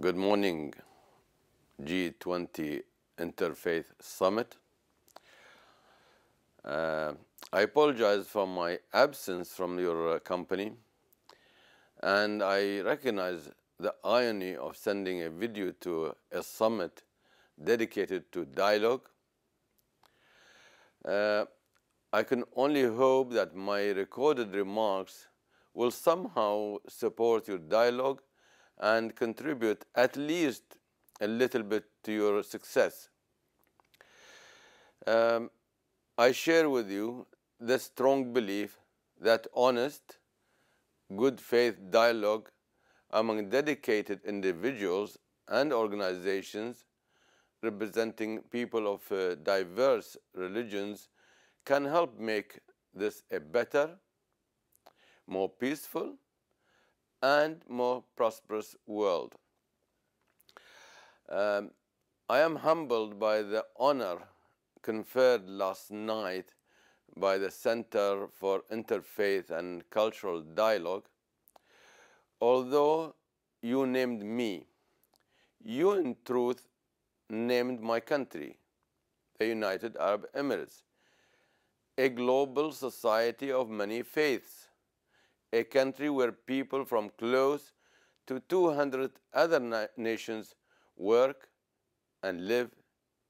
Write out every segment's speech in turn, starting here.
Good morning, G20 Interfaith Summit. I apologize for my absence from your company, and I recognize the irony of sending a video to a summit dedicated to dialogue. I can only hope that my recorded remarks will somehow support your dialogue and contribute at least a little bit to your success. I share with you the strong belief that honest, good faith dialogue among dedicated individuals and organizations representing people of diverse religions can help make this a better, more peaceful, and more prosperous world. I am humbled by the honor conferred last night by the Center for Interfaith and Cultural Dialogue. Although you named me, you in truth named my country, the United Arab Emirates, a global society of many faiths, a country where people from close to 200 other nations work and live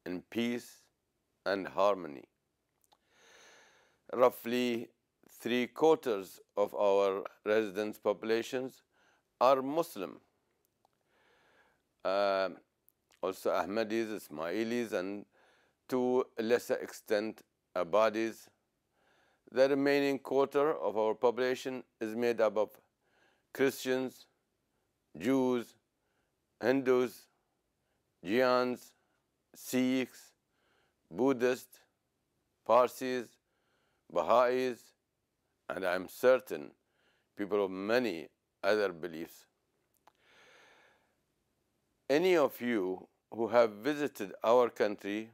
in peace and harmony. Roughly 3/4 of our residents' populations are Muslim. Also Ahmadis, Ismailis, and to a lesser extent Abadis. The remaining quarter of our population is made up of Christians, Jews, Hindus, Jains, Sikhs, Buddhists, Parsis, Baha'is, and I am certain people of many other beliefs. Any of you who have visited our country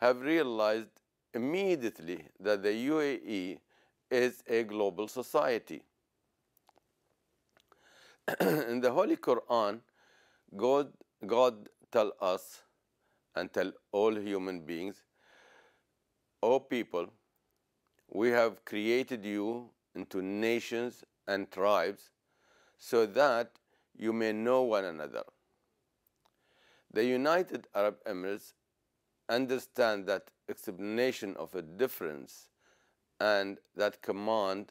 have realized immediately that the UAE is a global society. In the Holy Quran, God tells us and tell all human beings, O people, we have created you into nations and tribes so that you may know one another. The United Arab Emirates understand that explanation of a difference and that command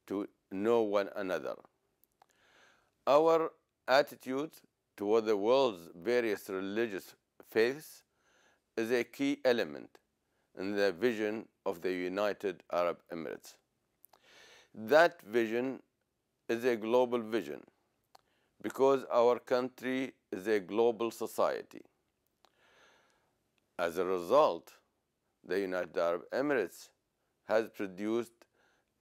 to know one another. Our attitude toward the world's various religious faiths is a key element in the vision of the United Arab Emirates. That vision is a global vision because our country is a global society. As a result, the United Arab Emirates has produced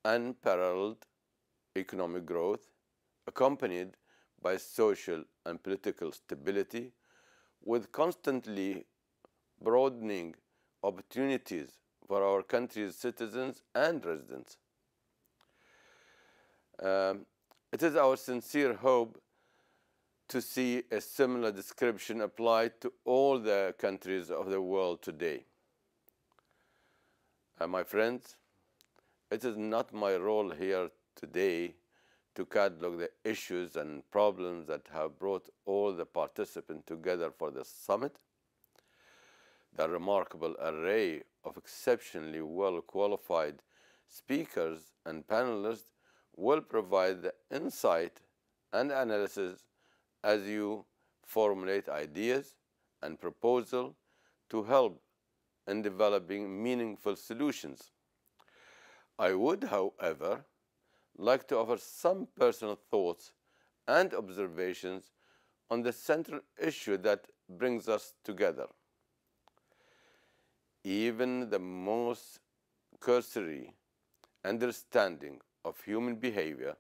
unparalleled economic growth accompanied by social and political stability with constantly broadening opportunities for our country's citizens and residents. It is our sincere hope to see a similar description applied to all the countries of the world today. My friends, it is not my role here today to catalog the issues and problems that have brought all the participants together for the summit. The remarkable array of exceptionally well-qualified speakers and panelists will provide the insight and analysis as you formulate ideas and proposals to help in developing meaningful solutions. I would, however, like to offer some personal thoughts and observations on the central issue that brings us together. Even the most cursory understanding of human behavior,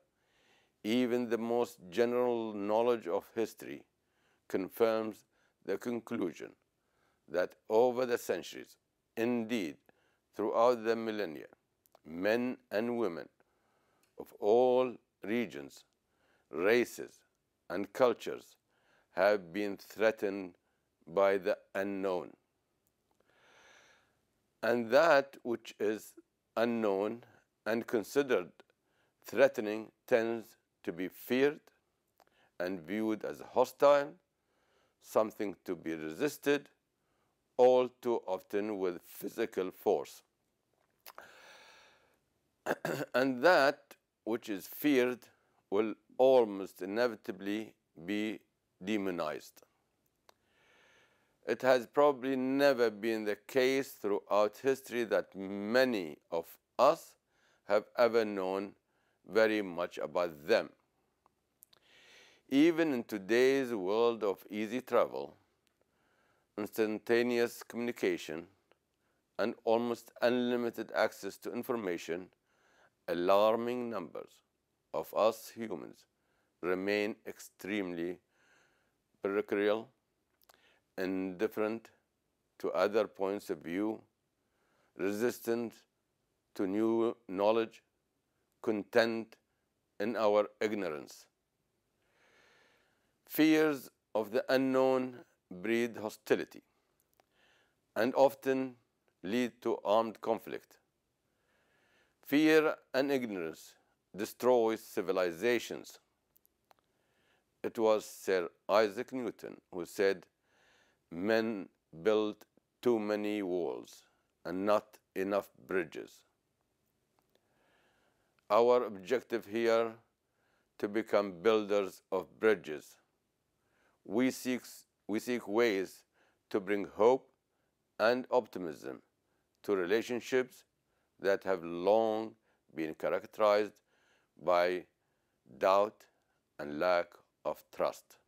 even the most general knowledge of history, confirms the conclusion that over the centuries, indeed throughout the millennia, men and women of all regions, races, and cultures have been threatened by the unknown. And that which is unknown and considered threatening tends to be feared and viewed as hostile, something to be resisted, all too often with physical force. And that which is feared will almost inevitably be demonized. It has probably never been the case throughout history that many of us have ever known very much about them. Even in today's world of easy travel, instantaneous communication, and almost unlimited access to information, alarming numbers of us humans remain extremely parochial, indifferent to other points of view, resistant to new knowledge, content in our ignorance. Fears of the unknown breed hostility and often lead to armed conflict. Fear and ignorance destroy civilizations. It was Sir Isaac Newton who said, "Men build too many walls and not enough bridges." Our objective here to become builders of bridges. We seek ways to bring hope and optimism to relationships that have long been characterized by doubt and lack of trust.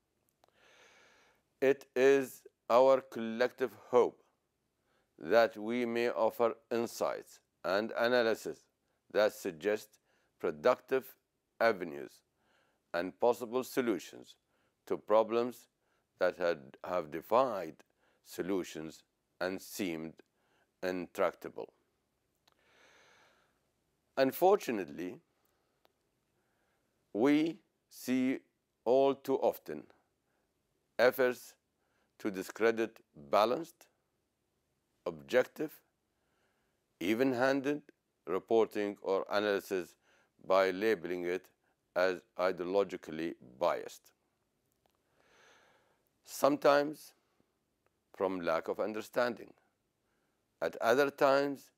It is our collective hope that we may offer insights and analysis that suggest productive avenues and possible solutions to problems that have defied solutions and seemed intractable. Unfortunately, we see all too often efforts to discredit balanced, objective, even-handed reporting or analysis by labeling it as ideologically biased. Sometimes from lack of understanding, at other times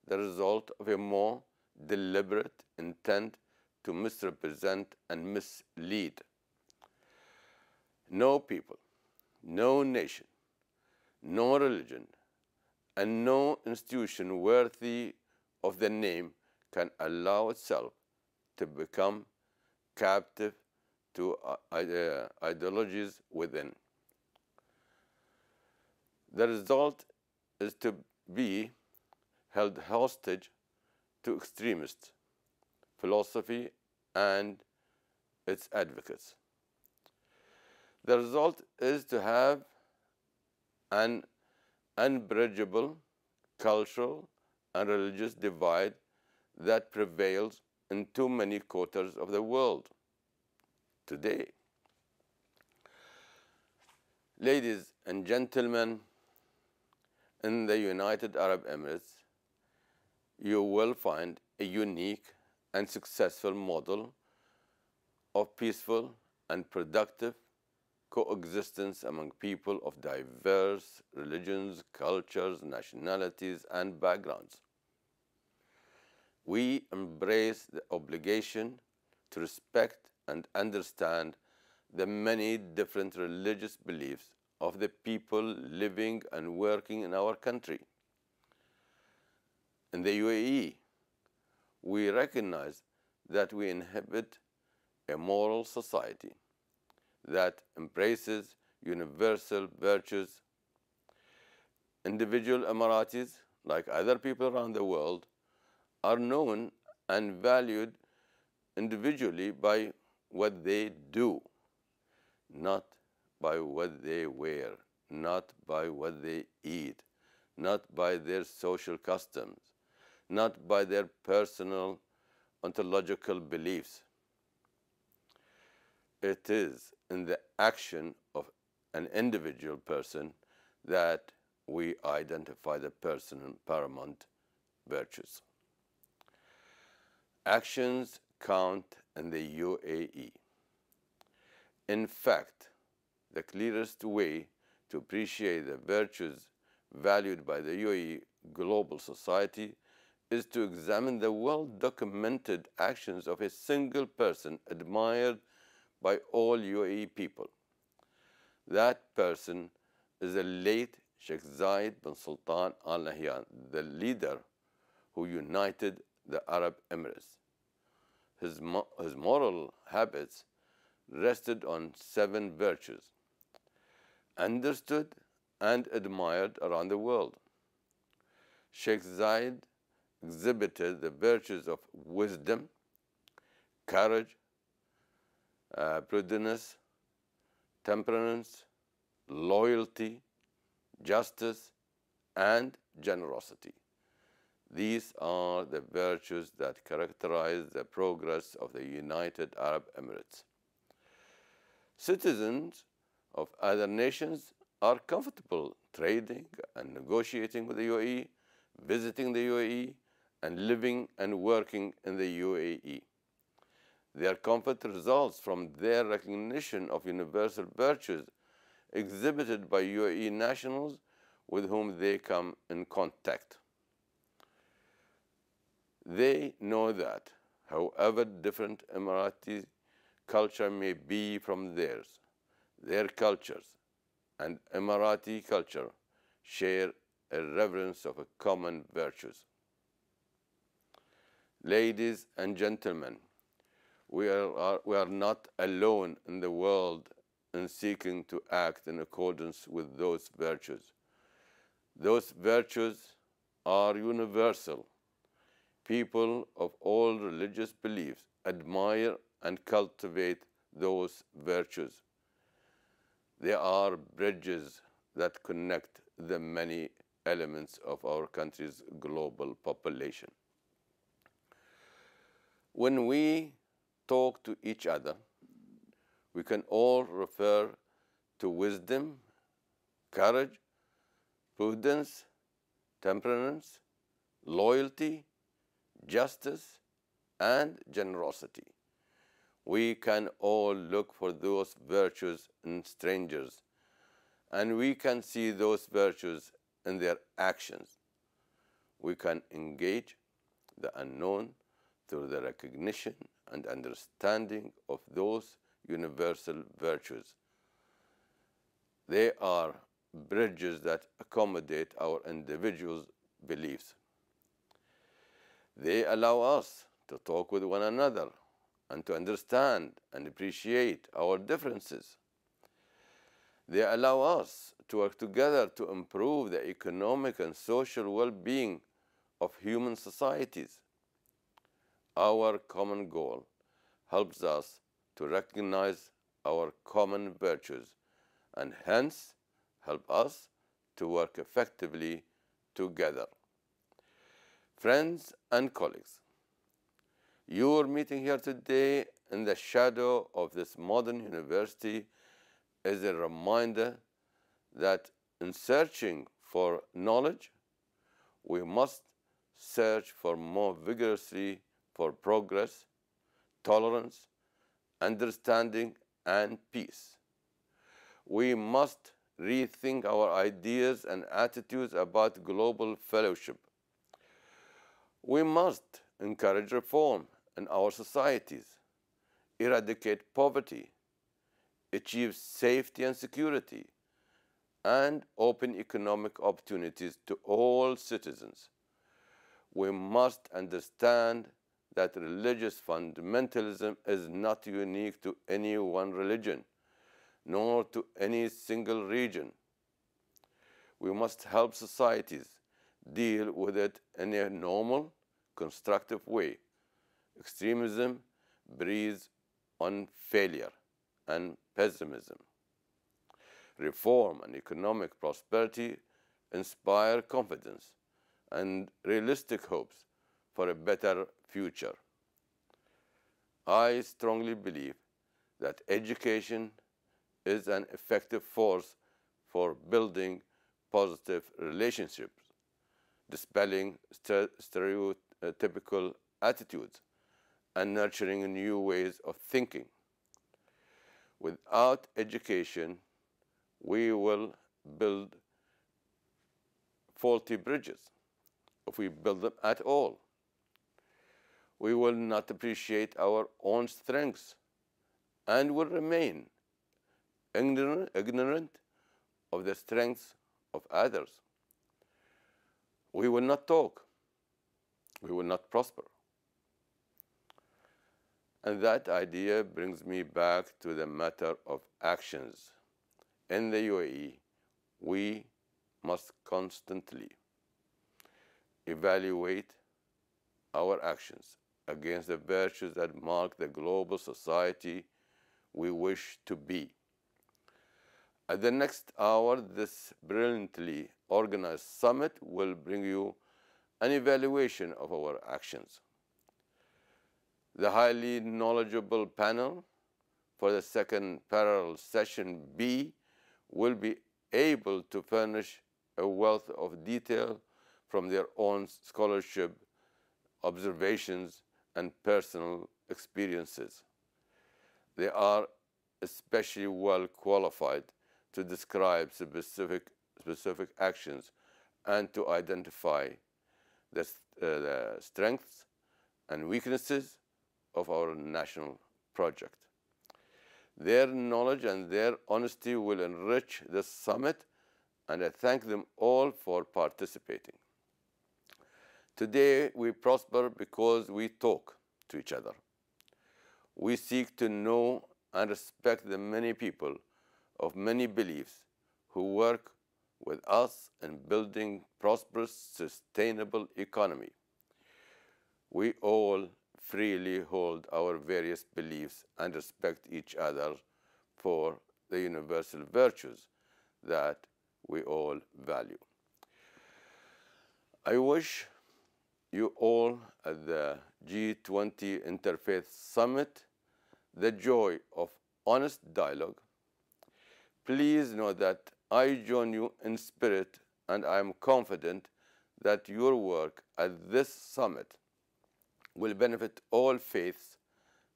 the result of a more deliberate intent to misrepresent and mislead. No people, no nation, no religion, and no institution worthy of the name can allow itself to become captive to ideologies within. The result is to be held hostage to extremist philosophy and its advocates. The result is to have an unbridgeable cultural and religious divide that prevails in too many quarters of the world today. Ladies and gentlemen, in the United Arab Emirates, you will find a unique and successful model of peaceful and productive coexistence among people of diverse religions, cultures, nationalities, and backgrounds. We embrace the obligation to respect and understand the many different religious beliefs of the people living and working in our country. In the UAE, we recognize that we inhabit a moral society that embraces universal virtues. Individual Emiratis, like other people around the world, are known and valued individually by what they do, not by what they wear, not by what they eat, not by their social customs, not by their personal ontological beliefs. It is in the action of an individual person that we identify the personal paramount virtues. Actions count in the UAE. In fact, the clearest way to appreciate the virtues valued by the UAE global society is to examine the well-documented actions of a single person admired by all UAE people. That person is the late Sheikh Zayed bin Sultan Al Nahyan, the leader who united the Arab Emirates. His moral habits rested on 7 virtues, understood and admired around the world. Sheikh Zayed exhibited the virtues of wisdom, courage, prudence, temperance, loyalty, justice, and generosity. These are the virtues that characterize the progress of the United Arab Emirates. Citizens of other nations are comfortable trading and negotiating with the UAE, visiting the UAE, and living and working in the UAE. Their comfort results from their recognition of universal virtues exhibited by UAE nationals with whom they come in contact. They know that, however different Emirati culture may be from theirs, their cultures and Emirati culture share a reverence of a common virtues. Ladies and gentlemen, we are not alone in the world in seeking to act in accordance with those virtues. Those virtues are universal. People of all religious beliefs admire and cultivate those virtues. They are bridges that connect the many elements of our country's global population. When we talk to each other, we can all refer to wisdom, courage, prudence, temperance, loyalty, justice, and generosity. We can all look for those virtues in strangers, and we can see those virtues in their actions. We can engage the unknown through the recognition and understanding of those universal virtues. They are bridges that accommodate our individual beliefs. They allow us to talk with one another and to understand and appreciate our differences. They allow us to work together to improve the economic and social well-being of human societies. Our common goal helps us to recognize our common virtues and hence help us to work effectively together. Friends and colleagues, your meeting here today in the shadow of this modern university is a reminder that in searching for knowledge, we must search for more vigorously for progress, tolerance, understanding, and peace. We must rethink our ideas and attitudes about global fellowship. We must encourage reform in our societies, eradicate poverty, achieve safety and security, and open economic opportunities to all citizens. We must understand that religious fundamentalism is not unique to any one religion, nor to any single region. We must help societies deal with it in a normal, constructive way. Extremism breeds on failure and pessimism. Reform and economic prosperity inspire confidence and realistic hopes for a better future. I strongly believe that education, is an effective force for building positive relationships, dispelling stereotypical attitudes, and nurturing new ways of thinking. Without education, we will build faulty bridges, if we build them at all. We will not appreciate our own strengths and will remain ignorant of the strengths of others. We will not talk. We will not prosper. And that idea brings me back to the matter of actions. In the UAE, we must constantly evaluate our actions against the virtues that mark the global society we wish to be. At the next hour, this brilliantly organized summit will bring you an evaluation of our actions. The highly knowledgeable panel for the second parallel session B will be able to furnish a wealth of detail from their own scholarship, observations, and personal experiences. They are especially well qualified to describe specific actions and to identify the strengths and weaknesses of our national project. Their knowledge and their honesty will enrich the summit, and I thank them all for participating. Today, we prosper because we talk to each other. We seek to know and respect the many people of many beliefs who work with us in building prosperous, sustainable economy. We all freely hold our various beliefs and respect each other for the universal virtues that we all value. I wish you all at the G20 Interfaith Summit the joy of honest dialogue. Please know that I join you in spirit, and I am confident that your work at this summit will benefit all faiths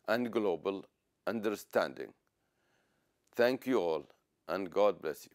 and global understanding. Thank you all, and God bless you.